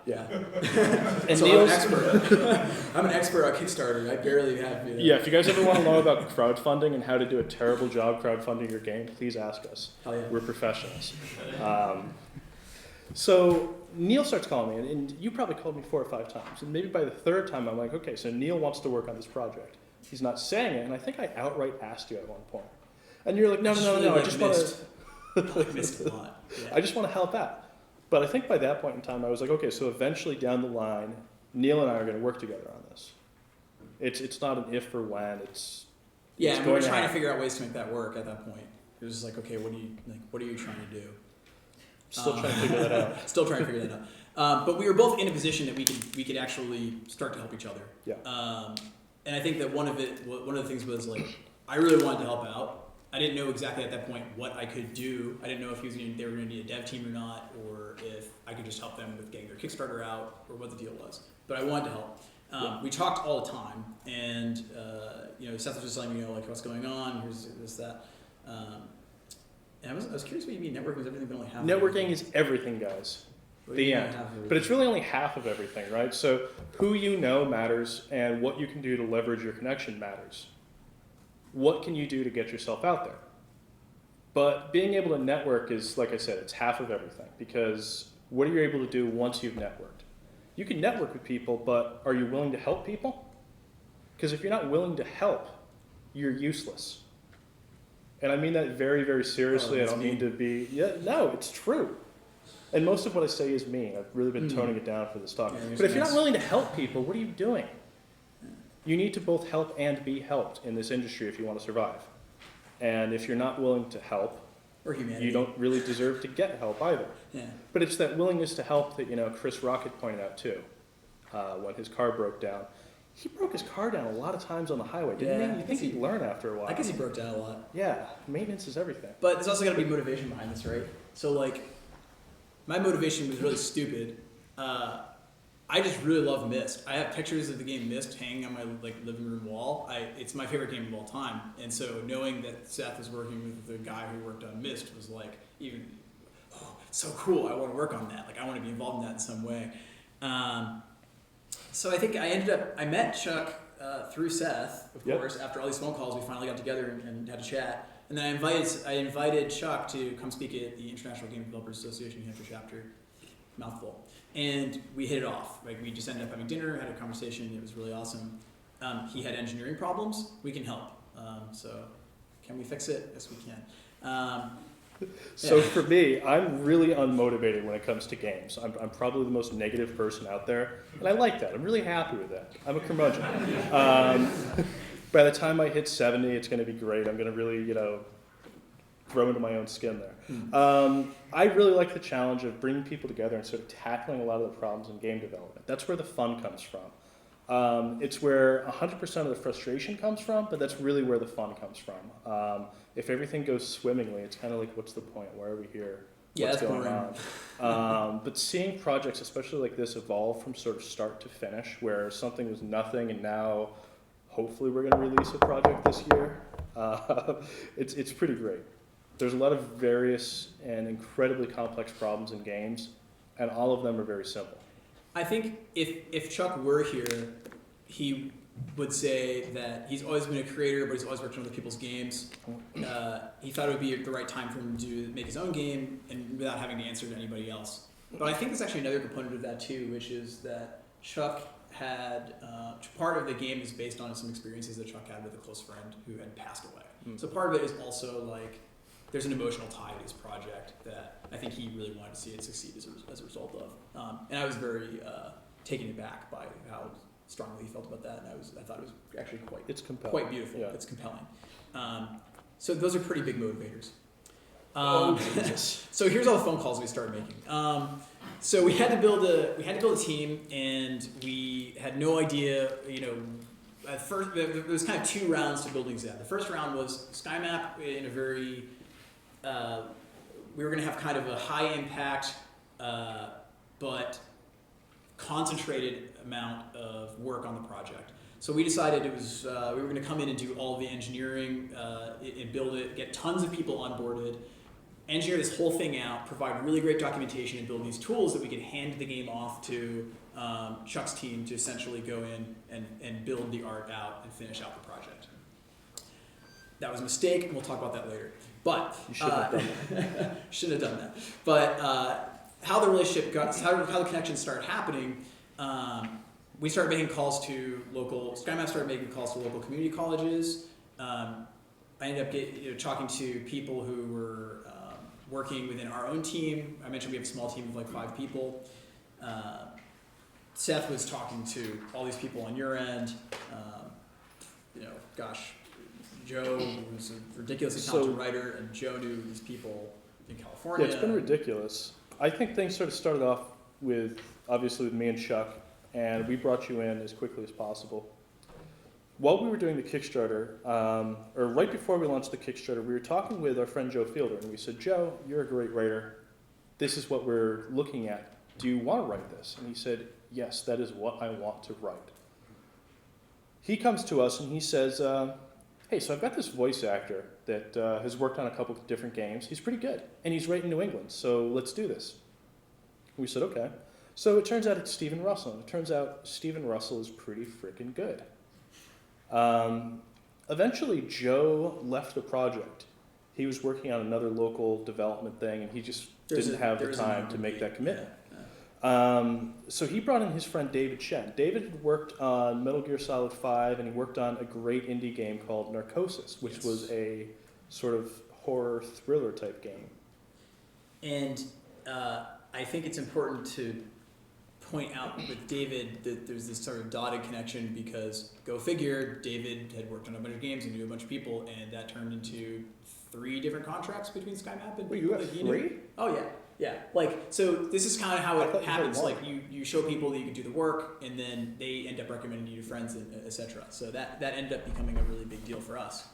S2: And so I'm an expert. I'm an expert on Kickstarter. I barely have.
S1: Yeah, if you guys ever want to know about crowdfunding and how to do a terrible job crowdfunding your game, please ask us.
S2: Hell yeah.
S1: We're professionals. So Neal starts calling me, and you probably called me 4 or 5 times. And maybe by the 3rd time, I'm like, okay, so Neal wants to work on this project. He's not saying it, and I think I outright asked you at one point. And you're like, no, I just want to.
S2: I missed a lot. Yeah.
S1: I just want to help out. But I think by that point in time, I was like, okay, so eventually down the line, Neal and I are going to work together on this. It's not an if or when.
S2: Yeah,
S1: it's
S2: and we were trying to figure out ways to make that work at that point. It was just like, okay, what are you trying to do?
S1: Still trying to figure that out.
S2: Still trying to figure that out. But we were both in a position that we could actually start to help each other.
S1: Yeah.
S2: And I think that one of the things was like, I really wanted to help out. I didn't know exactly at that point what I could do. I didn't know if they were going to need a dev team or not, or if I could just help them with getting their Kickstarter out, or what the deal was. But I wanted to help. We talked all the time, and Seth was just letting me know like what's going on. Here's this, that. And I was curious what you mean networking is everything, but only half.
S1: Networking is everything, guys. The end. But it's really only half of everything, right? So who you know matters, and what you can do to leverage your connection matters. What can you do to get yourself out there? But being able to network is, like I said, it's half of everything, because what are you able to do once you've networked? You can network with people, but are you willing to help people? Because if you're not willing to help, you're useless. And I mean that very, very seriously. I don't mean to be, no, it's true. And most of what I say is me. I've really been toning it down for this talk.
S2: Yeah,
S1: but if you're not willing to help people, what are you doing? You need to both help and be helped in this industry if you want to survive. And if you're not willing to help,
S2: or humanity,
S1: you don't really deserve to get help either.
S2: Yeah.
S1: But it's that willingness to help that Chris Rocket pointed out too. When his car broke down, he broke his car down a lot of times on the highway, didn't
S2: Yeah,
S1: he? You think he'd learn after a while.
S2: I guess he broke down a lot.
S1: Yeah, maintenance is everything.
S2: But there's also got to be motivation behind this, right? So like, my motivation was really stupid. I just really love Myst. I have pictures of the game Myst hanging on my living room wall. It's my favorite game of all time. And so knowing that Seth was working with the guy who worked on Myst was like, even, oh, it's so cool. I want to work on that. Like, I want to be involved in that in some way. So I think I met Chuck through Seth, of course. After all these phone calls, we finally got together and had a chat. And then I invited Chuck to come speak at the International Game Developers Association Hampshire chapter. Mouthful. And we hit it off. Like, we just ended up having dinner, had a conversation. It was really awesome. He had engineering problems. We can help. So can we fix it? Yes, we can.
S1: So for me, I'm really unmotivated when it comes to games. I'm probably the most negative person out there, and I like that. I'm really happy with that. I'm a curmudgeon. By the time I hit 70, it's going to be great. I'm going to really, grow into my own skin there. I really like the challenge of bringing people together and sort of tackling a lot of the problems in game development. That's where the fun comes from. It's where 100% of the frustration comes from, but that's really where the fun comes from. If everything goes swimmingly, it's kind of like, what's the point? Why are we here? What's going on? But seeing projects, especially like this, evolve from sort of start to finish, where something was nothing and now hopefully we're going to release a project this year, it's pretty great. There's a lot of various and incredibly complex problems in games, and all of them are very simple.
S2: I think if Chuck were here, he would say that he's always been a creator, but he's always worked on other people's games. He thought it would be the right time for him to make his own game and without having to answer to anybody else. But I think there's actually another component of that too, which is that Chuck had, part of the game is based on some experiences that Chuck had with a close friend who had passed away. So part of it is also like, there's an emotional tie to his project that I think he really wanted to see it succeed as a result of. And I was very taken aback by how strongly he felt about that, and I thought it was actually quite beautiful. Yeah. It's compelling. So those are pretty big motivators. So here's all the phone calls we started making. So we had to build a team, and we had no idea. At first there was kind of two rounds to building Zed. The first round was SkyMap in a very we were going to have kind of a high impact but concentrated amount of work on the project. So we decided it was we were going to come in and do all the engineering and build it, get tons of people onboarded, engineer this whole thing out, provide really great documentation, and build these tools that we could hand the game off to Chuck's team to essentially go in and build the art out and finish out the project. That was a mistake, and we'll talk about that later. But
S1: you shouldn't have done that.
S2: Shouldn't have done that. But how the relationship how the connections started happening, we started making calls to SkyMap started making calls to local community colleges. I ended up talking to people who were working within our own team. I mentioned we have a small team of like 5 people. Seth was talking to all these people on your end. Joe was a ridiculously talented writer, and Joe knew these people in California.
S1: Yeah, it's been ridiculous. I think things sort of started off with me and Chuck, and we brought you in as quickly as possible. While we were doing the Kickstarter, or right before we launched the Kickstarter, we were talking with our friend Joe Fielder, and we said, Joe, you're a great writer. This is what we're looking at. Do you want to write this? And he said, yes, that is what I want to write. He comes to us and he says, hey, so I've got this voice actor that has worked on a couple of different games. He's pretty good, and he's right in New England, so let's do this. We said, okay. So it turns out it's Stephen Russell, and it turns out Stephen Russell is pretty freaking good. Eventually, Joe left the project. He was working on another local development thing, and he just didn't have the time to make that commitment. So he brought in his friend David Chen. David had worked on Metal Gear Solid 5, and he worked on a great indie game called Narcosis, which was a sort of horror thriller type game.
S2: And I think it's important to point out with David that there's this sort of dotted connection, because go figure, David had worked on a bunch of games and knew a bunch of people, and that turned into 3 different contracts between SkyMap and
S1: Wait, you got 3?
S2: Oh yeah. Yeah, like, so this is kind of how
S1: I thought
S2: it
S1: you had
S2: happens.
S1: more.
S2: Like, you show people that you can do the work, and then they end up recommending you to friends, and etc. So that ended up becoming a really big deal for us.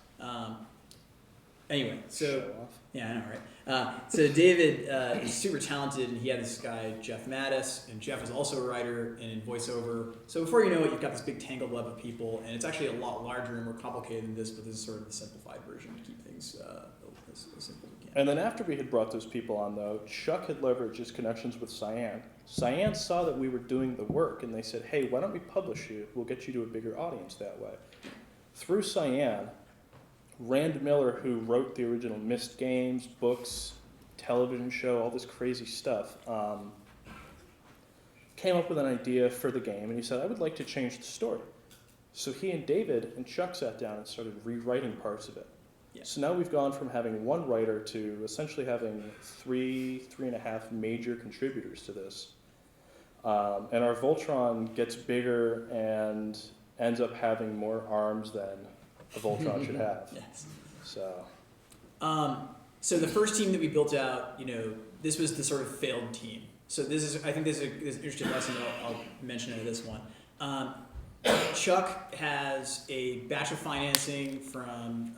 S2: Anyway, so
S1: Show off.
S2: yeah, I know, right? So David is super talented, and he had this guy Jeff Mattis, and Jeff is also a writer and in voiceover. So before you know it, you've got this big tangled web of people, and it's actually a lot larger and more complicated than this. But this is sort of the simplified version to keep things as simple as we can.
S1: And then after we had brought those people on, though, Chuck had leveraged his connections with Cyan. Cyan saw that we were doing the work, and they said, hey, why don't we publish you? We'll get you to a bigger audience that way. Through Cyan, Rand Miller, who wrote the original Myst games, books, television show, all this crazy stuff, came up with an idea for the game, and he said, I would like to change the story. So he and David and Chuck sat down and started rewriting parts of it.
S2: Yeah.
S1: So now we've gone from having one writer to essentially having three and a half major contributors to this. And our Voltron gets bigger and ends up having more arms than a Voltron should have.
S2: Yes.
S1: So
S2: So the first team that we built out, this was the sort of failed team. So I think this is an interesting lesson that I'll mention in this one. Chuck has a batch of financing from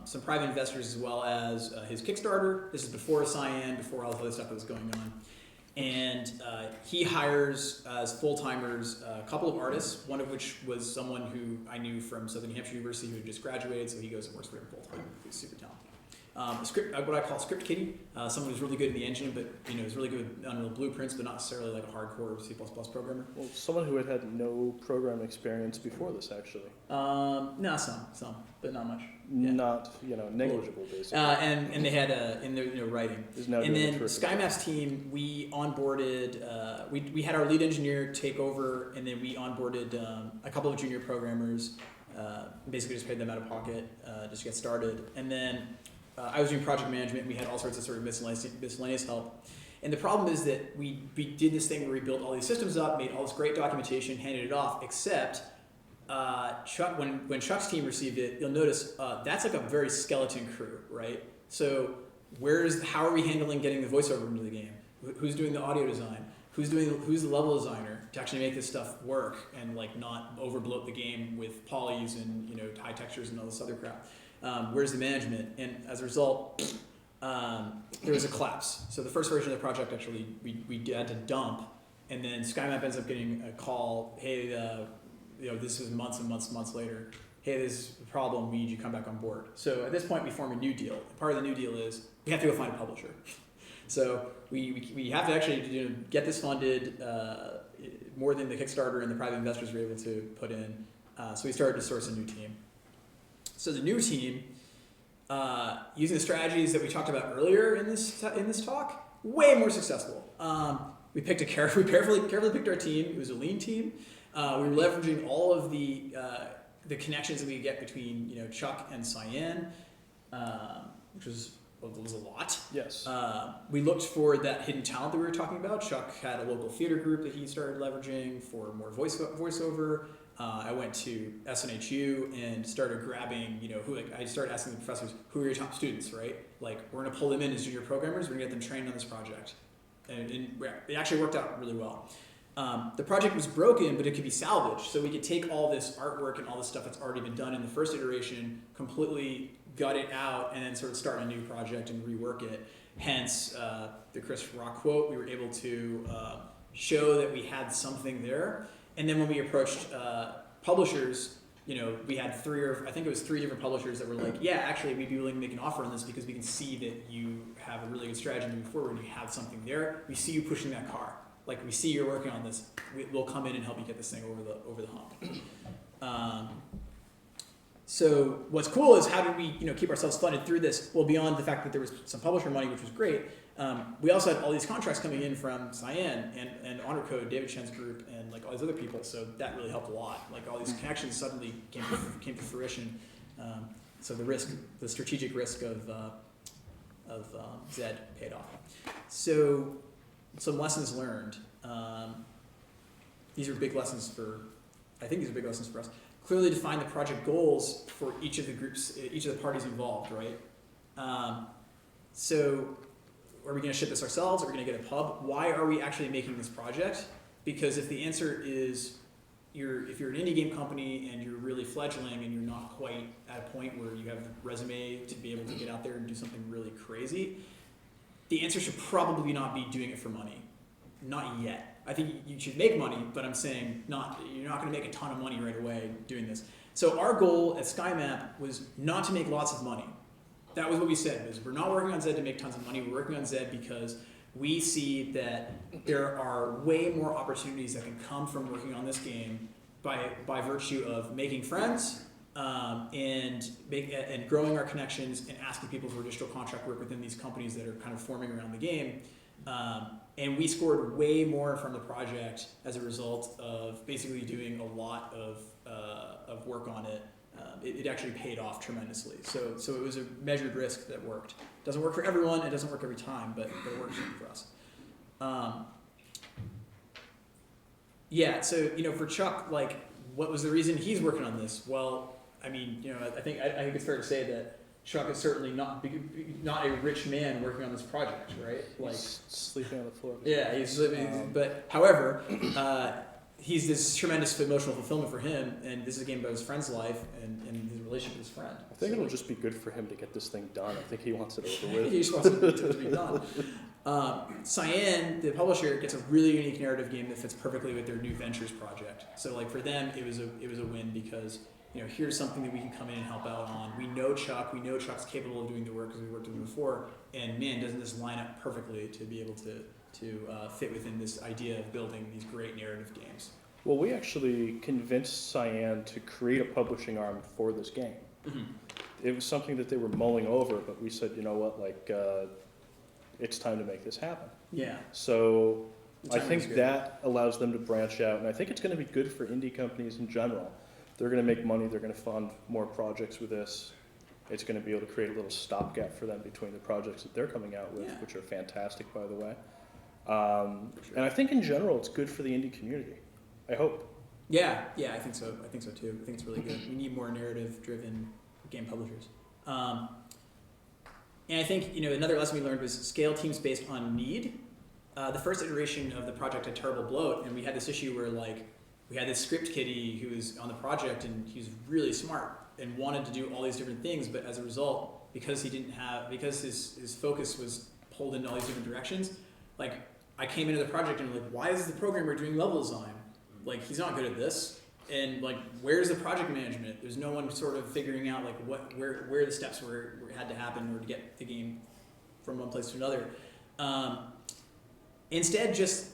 S2: some private investors as well as his Kickstarter. This is before Cyan, before all the other stuff that was going on. And he hires as full-timers a couple of artists, one of which was someone who I knew from Southern New Hampshire University who had just graduated, so he goes and works for him full-time. He's super talented. What I call script kiddie, someone who's really good in the engine, but is really good with Unreal blueprints, but not necessarily like a hardcore C++ programmer.
S1: well, someone who had no program experience before this, actually.
S2: No, some, but not much. Yeah.
S1: Not, negligible, basically.
S2: And they had in their writing.
S1: Is now
S2: And
S1: doing a
S2: then
S1: terrific job.
S2: SkyMap's team, we onboarded. We had our lead engineer take over, and then we onboarded a couple of junior programmers. Basically, just paid them out of pocket just to get started. And then I was doing project management. We had all sorts of sort of miscellaneous help. And the problem is that we did this thing where we built all these systems up, made all this great documentation, handed it off, except Chuck, when Chuck's team received it, you'll notice that's like a very skeleton crew, right? So how are we handling getting the voiceover into the game? Who's doing the audio design? Who's the level designer to actually make this stuff work and like not overbloat the game with polys and high textures and all this other crap? Where's the management? And as a result, there was a collapse. So the first version of the project actually we had to dump, and then SkyMap ends up getting a call. Hey, this is months and months later. Hey, there's a problem. We need you to come back on board. So at this point, we form a new deal. Part of the new deal is we have to go find a publisher. So we have to actually get this funded more than the Kickstarter and the private investors were able to put in. So we started to source a new team. So the new team, using the strategies that we talked about earlier in this talk, way more successful. We carefully picked our team. It was a lean team. We were leveraging all of the connections that we get between Chuck and Cyan, which was a lot.
S1: Yes.
S2: We looked for that hidden talent that we were talking about. Chuck had a local theater group that he started leveraging for more voiceover. I went to SNHU and started grabbing, I started asking the professors, who are your top students, right? Like, we're going to pull them in as junior programmers. We're going to get them trained on this project. And it actually worked out really well. The project was broken, but it could be salvaged. So we could take all this artwork and all this stuff that's already been done in the first iteration, completely gut it out, and then sort of start a new project and rework it. Hence, the Chris Rock quote, we were able to show that we had something there. And then when we approached publishers, we had three different publishers that were like, yeah, actually, we'd be willing to make an offer on this because we can see that you have a really good strategy moving forward and you have something there. We see you pushing that car. Like, we see you're working on this. We'll come in and help you get this thing over the hump. So what's cool is how did we keep ourselves funded through this? Well, beyond the fact that there was some publisher money, which was great, we also had all these contracts coming in from Cyan and Honor Code, David Chen's group, and like all these other people. So that really helped a lot. Like all these connections suddenly came to fruition. So the strategic risk of Zed paid off. So some lessons learned. These are big lessons for us. Clearly define the project goals for each of the groups, each of the parties involved, right? So are we going to ship this ourselves? Are we going to get a pub? Why are we actually making this project? Because if the answer is if you're an indie game company and you're really fledgling and you're not quite at a point where you have the resume to be able to get out there and do something really crazy, the answer should probably not be doing it for money. Not yet. I think you should make money, but I'm saying you're not going to make a ton of money right away doing this. So our goal at SkyMap was not to make lots of money. That was what we said, was we're not working on Zed to make tons of money, we're working on Zed because we see that there are way more opportunities that can come from working on this game by virtue of making friends and growing our connections and asking people for additional contract work within these companies that are kind of forming around the game. And we scored way more from the project as a result of basically doing a lot of work on it. It actually paid off tremendously. So it was a measured risk that worked. Doesn't work for everyone, it doesn't work every time, but it works for us. Yeah, so for Chuck, like, what was the reason he's working on this? Well, I mean, I think it's fair to say that Chuck is certainly not a rich man working on this project, right? Like
S1: He's sleeping on the floor.
S2: yeah, he's but however, he's this tremendous emotional fulfillment for him, and this is a game about his friend's life and his relationship with his friend.
S1: I think it'll just be good for him to get this thing done. I think he wants it over with.
S2: He just wants it to be done. Cyan, the publisher, gets a really unique narrative game that fits perfectly with their new ventures project. So like for them, it was a win because here's something that we can come in and help out on. We know Chuck. We know Chuck's capable of doing the work because we worked with him before. And man, doesn't this line up perfectly to be able to fit within this idea of building these great narrative games.
S1: Well, we actually convinced Cyan to create a publishing arm for this game.
S2: Mm-hmm.
S1: It was something that they were mulling over, but we said, you know what, like, it's time to make this happen.
S2: Yeah.
S1: So
S2: The
S1: I
S2: timing
S1: think
S2: was good.
S1: that allows them to branch out, and I think it's going to be good for indie companies in general. They're going to make money, they're going to fund more projects with this. It's going to be able to create a little stopgap for them between the projects that they're coming out with,
S2: Yeah.
S1: which are fantastic, by the way. And I think in general, it's good for the indie community. I hope.
S2: Yeah, I think so. I think so too. I think it's really good. We need more narrative-driven game publishers. And I think another lesson we learned was scale teams based on need. The first iteration of the project had terrible bloat, and we had this issue where we had this script kiddie who was on the project, and he was really smart and wanted to do all these different things, but as a result, because his focus was pulled in all these different directions, like I came into the project and why is the programmer doing level design? Like he's not good at this, and where's the project management? There's no one sort of figuring out where the steps had to happen in order to get the game from one place to another. Instead, just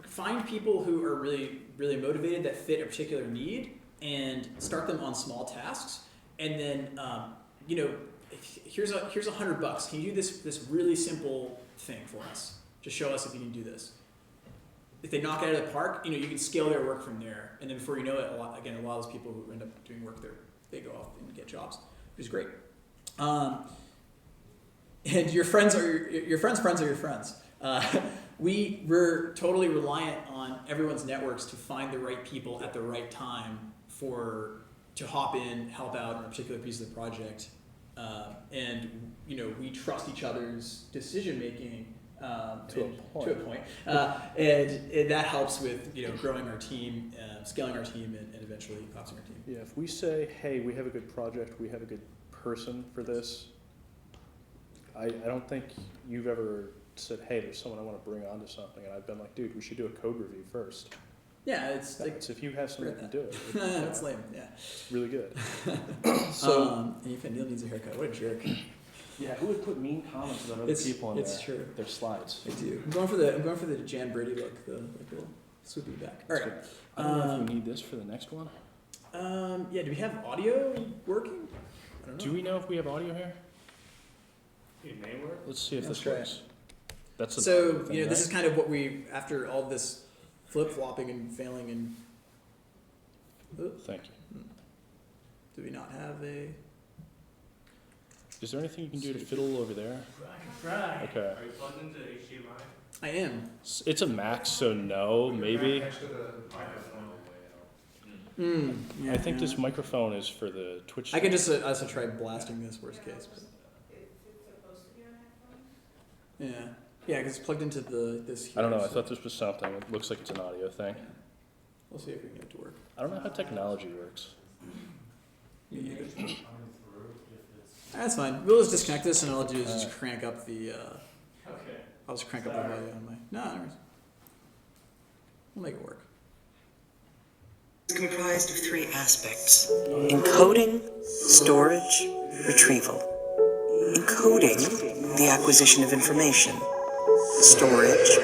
S2: find people who are really, really motivated that fit a particular need, and start them on small tasks. And then, here's $100. Can you do this really simple thing for us? Just show us if you can do this. If they knock it out of the park, you can scale their work from there. And then before you know it, a lot of those people who end up doing work there, they go off and get jobs, which is great. And your friends are your friends' friends are your friends. We were totally reliant on everyone's networks to find the right people at the right time to hop in, help out on a particular piece of the project. And we trust each other's decision making. To a point. And that helps with growing our team, scaling our team, and eventually collapsing our team.
S1: Yeah, if we say, hey, we have a good project, we have a good person for this, I don't think you've ever said, hey, there's someone I want to bring onto something, and I've been like, dude, we should do a code review first.
S2: Yeah, it's
S1: if you have someone that can do it.
S2: That's lame. Yeah,
S1: it's really good.
S2: And Neal needs a haircut. What a jerk.
S1: Yeah, who would put mean comments about other people in their slides?
S2: I do. I'm going for the Jan Brady look, the little swooping back. All right.
S1: I don't know if you need this for the next one.
S2: Yeah. Do we have audio working? I don't know.
S1: Do we know if we have audio here?
S3: It may work.
S1: Let's see if
S2: Let's
S1: this
S2: try
S1: works. That's
S2: so
S1: thing,
S2: this
S1: right?
S2: is kind of what we, after all this flip flopping and failing and.
S1: Thank you.
S2: Do we not have a?
S1: Is there anything you can do to fiddle over there?
S3: Right.
S1: Okay.
S3: Are you plugged into HDMI?
S2: I am.
S1: It's a Mac, so no, maybe.
S3: Next to the microphone.
S2: Yeah,
S1: I think this microphone is for the Twitch.
S2: I can just also try blasting this worst case. But. Yeah. Yeah, because it's plugged into this here.
S1: I don't know. I
S2: so-
S1: thought this was something. It looks like it's an audio thing.
S2: Yeah. We'll see if we can get it to work.
S1: I don't know how technology works.
S2: Me either. That's fine. We'll just disconnect this, and all I'll do is just crank up the.
S3: Okay.
S2: I'll just crank up the volume on my. No, no worries. We'll make it work.
S4: It's comprised of three aspects: encoding, storage, retrieval. Encoding, the acquisition of information. Storage,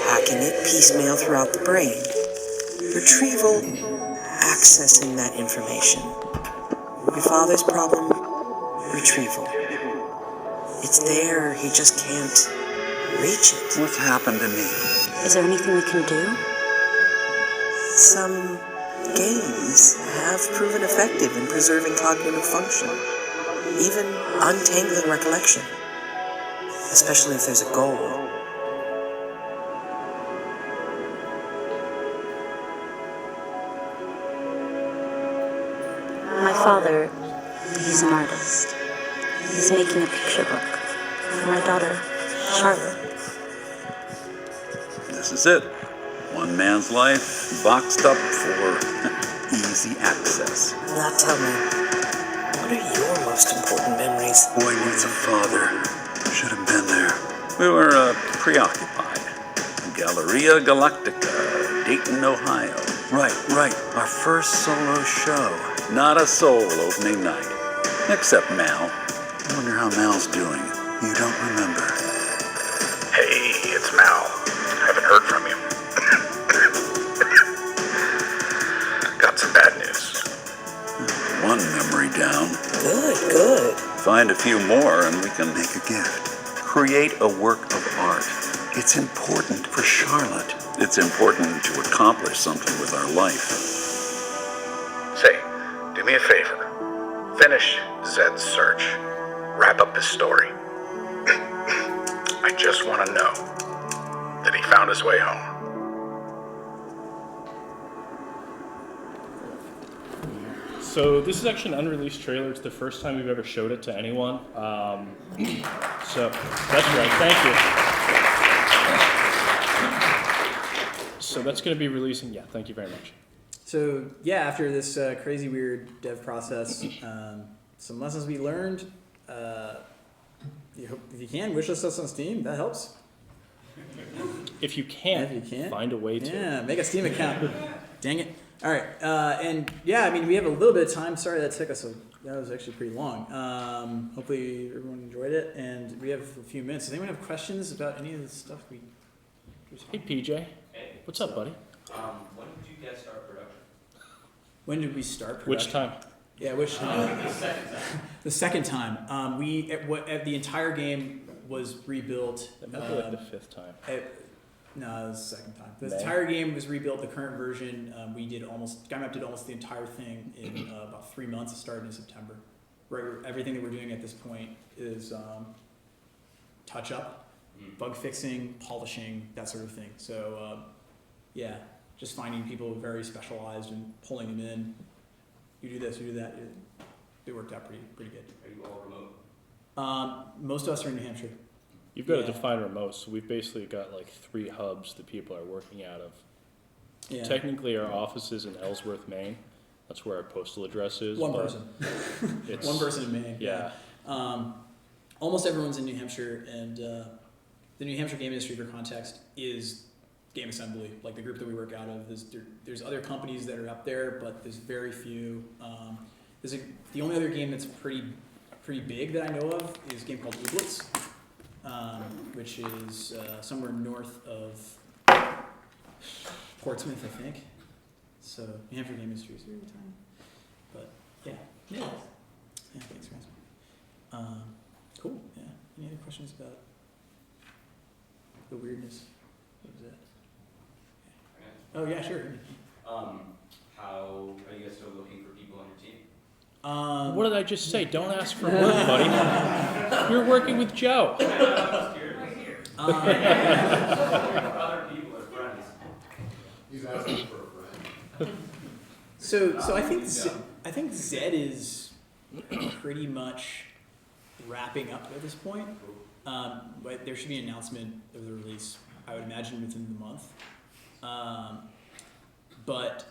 S4: packing it piecemeal throughout the brain. Retrieval, accessing that information. Your father's problem, retrieval. It's there, he just can't reach it.
S5: What's happened to me?
S6: Is there anything we can do?
S4: Some games have proven effective in preserving cognitive function, even untangling recollection, especially if there's a goal.
S6: My father, he's an artist. He's making a picture book for my daughter, Charlotte.
S5: This is it. One man's life boxed up for easy access.
S4: Now tell me, what are your most important memories?
S5: Boy needs a father. Should have been there. We were preoccupied. Galleria Galactica, Dayton, Ohio. Right. Our first solo show. Not a soul opening night. Except Mal. I wonder how Mal's doing. You don't remember.
S7: Hey, it's Mal. Haven't heard from you. Got some bad news.
S5: One memory down.
S4: Good.
S5: Find a few more and we can make a gift. Create a work of art. It's important for Charlotte. It's important to accomplish something with our life.
S7: Say, do me a favor. Finish Zed's search. Wrap up his story. I just want to know that he found his way home.
S1: So this is actually an unreleased trailer. It's the first time we've ever showed it to anyone. So that's right. Thank you. So that's going to be releasing. Yeah, thank you very much.
S2: So yeah, after this crazy weird dev process, some lessons we learned. If you can, wishlist us on Steam. That helps.
S1: If you can't,
S2: If you can.
S1: find a way to.
S2: Yeah, make a Steam account. Dang it. All right, and yeah, I mean, we have a little bit of time. Sorry that took us. That was actually pretty long. Hopefully everyone enjoyed it, and we have a few minutes. Does anyone have questions about any of the stuff we?
S1: Hey PJ, what's up, buddy?
S3: When did you guys start production?
S2: When did we start production?
S1: Which time?
S2: Yeah, which time? The second time. We at the entire game was rebuilt.
S1: That might be like the fifth time.
S2: No, it was the second time. The
S1: May?
S2: entire game was rebuilt. The current version, GuideMap did almost the entire thing in about 3 months. It started in September. Right, everything that we're doing at this point is touch up, bug fixing, polishing, that sort of thing. So yeah, just finding people very specialized and pulling them in. You do this, you do that. It worked out pretty good.
S3: Are you all remote?
S2: Most of us are in New Hampshire.
S1: You've got
S2: Yeah.
S1: to define remote. So we've basically got like 3 hubs that people are working out of.
S2: Yeah.
S1: Technically, our office is in Ellsworth, Maine. That's where our postal address is.
S2: One
S1: but
S2: person.
S1: It's,
S2: One person in Maine.
S1: Yeah.
S2: Almost everyone's in New Hampshire, and the New Hampshire game industry, for context, is Game Assembly, like the group that we work out of. There's other companies that are up there, but there's very few. The only other game that's pretty big that I know of is a game called Ooblets, which is somewhere north of Portsmouth, I think. So New Hampshire game industry is very tiny, but yeah. Yeah, thanks for asking. Cool. Yeah. Any other questions about the weirdness? What was that? Oh yeah, sure.
S3: How are you guys still looking for people on your team?
S1: What did I just say? Don't ask for work, buddy. You're working with Joe.
S3: Other people are friends.
S8: He's asking for a friend.
S2: So I think Zed is pretty much wrapping up at this point. But there should be an announcement of the release, I would imagine, within the month. But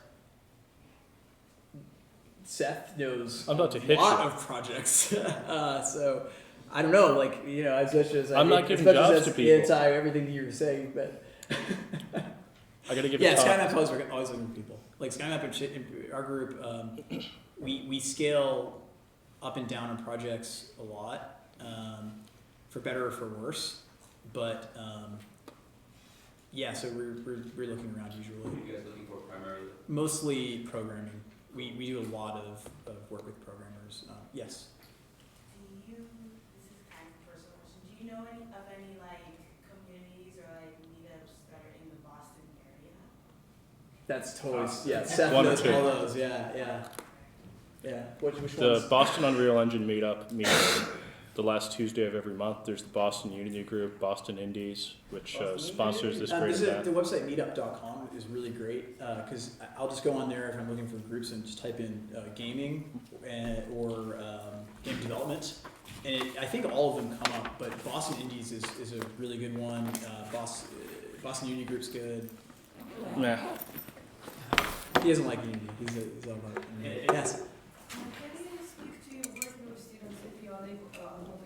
S2: Seth knows
S1: I'm about to
S2: a
S1: hit
S2: lot
S1: you.
S2: of projects, so I don't know. Like, you know, as much as
S1: I'm not giving jobs to people.
S2: Anti everything that you were saying, but
S1: I gotta give
S2: yeah,
S1: it time.
S2: SkyMap's always looking for people. Like SkyMap in our group, we scale up and down on projects a lot, for better or for worse. But yeah, so we're looking around usually.
S3: What are you guys looking for primarily?
S2: Mostly programming. We do a lot of work with programmers. Yes.
S9: This is kind of a personal question. Do you know of any like communities or like meetups that are in the Boston area?
S2: That's totally, yeah, Seth
S1: One or
S2: knows
S1: two.
S2: all those, yeah. Which
S1: The
S2: ones?
S1: Boston Unreal Engine meetup meets the last Tuesday of every month. There's the Boston Unity Group, Boston Indies, which sponsors this great event.
S2: The website meetup.com is really great because I'll just go on there if I'm looking for groups and just type in gaming or game development. And I think all of them come up, but Boston Indies is a really good one. Boston Unity Group's good.
S1: Nah.
S2: He doesn't like Unity. He's all about Unity. Yes.
S9: Can you speak to working with students if you are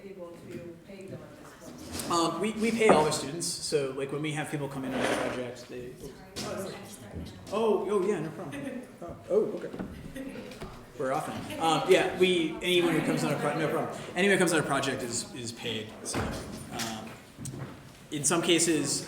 S9: able to pay them at this point?
S2: We pay all our students, so like when we have people come in on a project, they. Oh yeah, no problem. Oh, okay. We're often. Yeah, anyone who comes on a project, no problem. Anyone who comes on a project is paid. So, in some cases,